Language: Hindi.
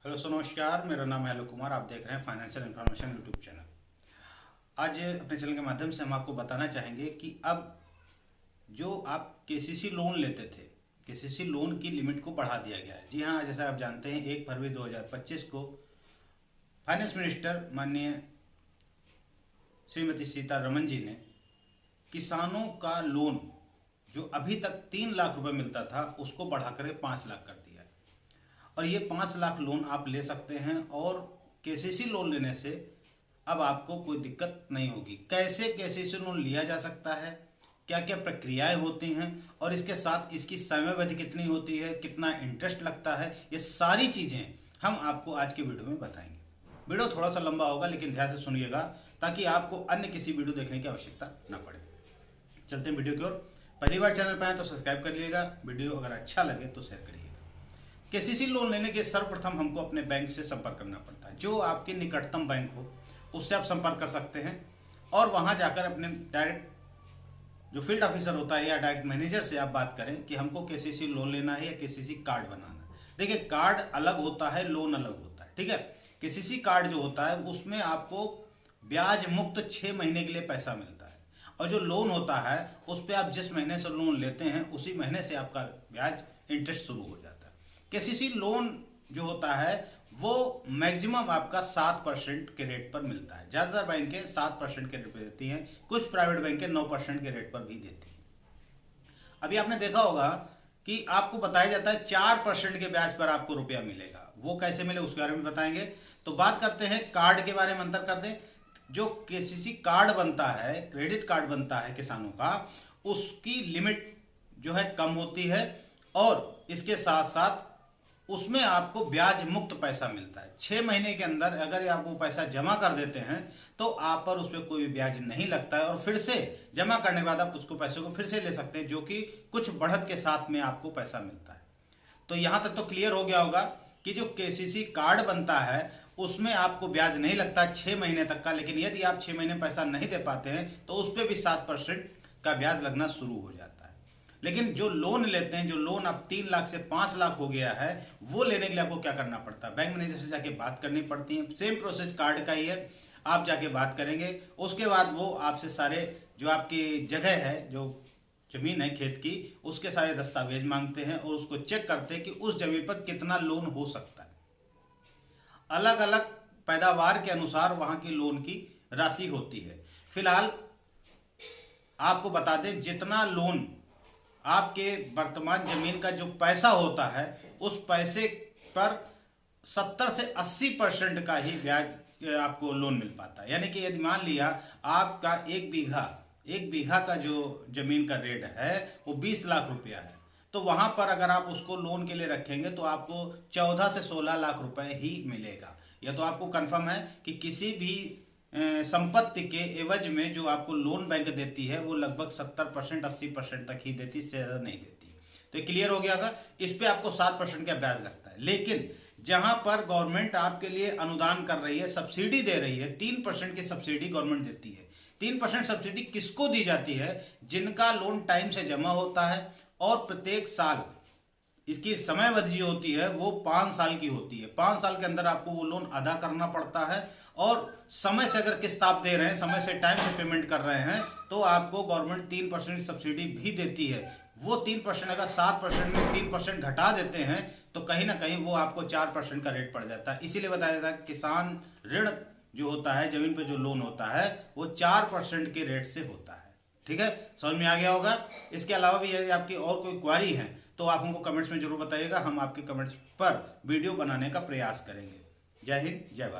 हेलो सो नमस्कार, मेरा नाम है हेलो कुमार। आप देख रहे हैं फाइनेंशियल इन्फॉर्मेशन यूट्यूब चैनल। आज अपने चैनल के माध्यम से हम आपको बताना चाहेंगे कि अब जो आप केसीसी लोन लेते थे, केसीसी लोन की लिमिट को बढ़ा दिया गया है। जी हाँ, जैसा आप जानते हैं 1 फरवरी 2025 को फाइनेंस मिनिस्टर माननीय श्रीमती सीतारमन जी ने किसानों का लोन जो अभी तक 3 लाख रुपए मिलता था उसको बढ़ाकर 5 लाख कर दिया है। और ये 5 लाख लोन आप ले सकते हैं और केसीसी लोन लेने से अब आपको कोई दिक्कत नहीं होगी। कैसे केसीसी लोन लिया जा सकता है, क्या क्या प्रक्रियाएं होती हैं और इसके साथ इसकी समयावधि कितनी होती है, कितना इंटरेस्ट लगता है, ये सारी चीज़ें हम आपको आज के वीडियो में बताएंगे। वीडियो थोड़ा सा लंबा होगा लेकिन ध्यान से सुनिएगा ताकि आपको अन्य किसी वीडियो देखने की आवश्यकता ना पड़े। चलते हैं वीडियो की ओर। पहली बार चैनल पर आए तो सब्सक्राइब कर लीजिएगा, वीडियो अगर अच्छा लगे तो शेयर करिएगा। केसीसी लोन लेने के सर्वप्रथम हमको अपने बैंक से संपर्क करना पड़ता है। जो आपके निकटतम बैंक हो उससे आप संपर्क कर सकते हैं और वहां जाकर अपने डायरेक्ट जो फील्ड ऑफिसर होता है या डायरेक्ट मैनेजर से आप बात करें कि हमको केसीसी लोन लेना है या केसीसी कार्ड बनाना है। देखिए, कार्ड अलग होता है, लोन अलग होता है, ठीक है। केसीसी कार्ड जो होता है उसमें आपको ब्याज मुक्त 6 महीने के लिए पैसा मिलता है और जो लोन होता है उस पर आप जिस महीने से लोन लेते हैं उसी महीने से आपका ब्याज इंटरेस्ट शुरू हो जाता है। केसीसी लोन जो होता है वो मैक्सिमम आपका 7% के रेट पर मिलता है। ज़्यादातर बैंकें 7% के रेट पर देती हैं, कुछ प्राइवेट बैंकें 9% के रेट पर भी देती हैं। अभी आपने देखा होगा कि आपको बताया जाता है 4% के ब्याज पर आपको रुपया मिलेगा। वो कैसे मिले उसके बारे में बताएंगे। तो बात करते हैं कार्ड के बारे में। अंतर कर दें, जो केसीसी कार्ड बनता है, क्रेडिट कार्ड बनता है किसानों का, उसकी लिमिट जो है कम होती है और इसके साथ साथ उसमें आपको ब्याज मुक्त पैसा मिलता है। 6 महीने के अंदर अगर आप वो पैसा जमा कर देते हैं तो आप पर उस पर कोई ब्याज नहीं लगता है और फिर से जमा करने के बाद आप उसको पैसे को फिर से ले सकते हैं, जो कि कुछ बढ़त के साथ में आपको पैसा मिलता है। तो यहां तक तो क्लियर हो गया होगा कि जो केसीसी कार्ड बनता है उसमें आपको ब्याज नहीं लगता 6 महीने तक का। लेकिन यदि आप 6 महीने पैसा नहीं दे पाते हैं तो उस पर भी 7% का ब्याज लगना शुरू हो जाता है। लेकिन जो लोन लेते हैं, जो लोन अब 3 लाख से 5 लाख हो गया है, वो लेने के लिए आपको क्या करना पड़ता है? बैंक मैनेजर से जाके बात करनी पड़ती है। सेम प्रोसेस कार्ड का ही है, आप जाके बात करेंगे। उसके बाद वो आपसे सारे जो आपकी जगह है, जो जमीन है खेत की, उसके सारे दस्तावेज मांगते हैं और उसको चेक करते हैं कि उस जमीन पर कितना लोन हो सकता है। अलग अलग पैदावार के अनुसार वहां की लोन की राशि होती है। फिलहाल आपको बता दें, जितना लोन आपके वर्तमान जमीन का जो पैसा होता है उस पैसे पर 70 से 80% का ही ब्याज आपको लोन मिल पाता है। यानी कि यदि मान लिया आपका एक बीघा का जो जमीन का रेट है वो 20 लाख रुपया है, तो वहां पर अगर आप उसको लोन के लिए रखेंगे तो आपको 14 से 16 लाख रुपए ही मिलेगा। यह तो आपको कंफर्म है कि किसी भी संपत्ति के एवज में जो आपको लोन बैंक देती है वो लगभग 70% 80% तक ही देती, इससे ज़्यादा नहीं देती। तो ये क्लियर हो गया होगा। इस पे आपको 7% का ब्याज लगता है। लेकिन जहां पर गवर्नमेंट आपके लिए अनुदान कर रही है, सब्सिडी दे रही है, 3% की सब्सिडी गवर्नमेंट देती है। 3% सब्सिडी किसको दी जाती है? जिनका लोन टाइम से जमा होता है और प्रत्येक साल इसकी समयावधि जो होती है वो 5 साल की होती है। 5 साल के अंदर आपको वो लोन अदा करना पड़ता है और समय से अगर किस्त आप दे रहे हैं, समय से टाइम से पेमेंट कर रहे हैं, तो आपको गवर्नमेंट 3% सब्सिडी भी देती है। वो 3% अगर 7% में 3% घटा देते हैं तो कहीं ना कहीं वो आपको 4% का रेट पड़ जाता है। इसीलिए बताया जाता है किसान ऋण जो होता है, जमीन पे जो लोन होता है वो 4% के रेट से होता है। ठीक है, समझ में आ गया होगा। इसके अलावा भी यदि आपकी और कोई क्वारी है तो आप हमको कमेंट्स में जरूर बताइएगा। हम आपके कमेंट्स पर वीडियो बनाने का प्रयास करेंगे। जय हिंद, जय भारत।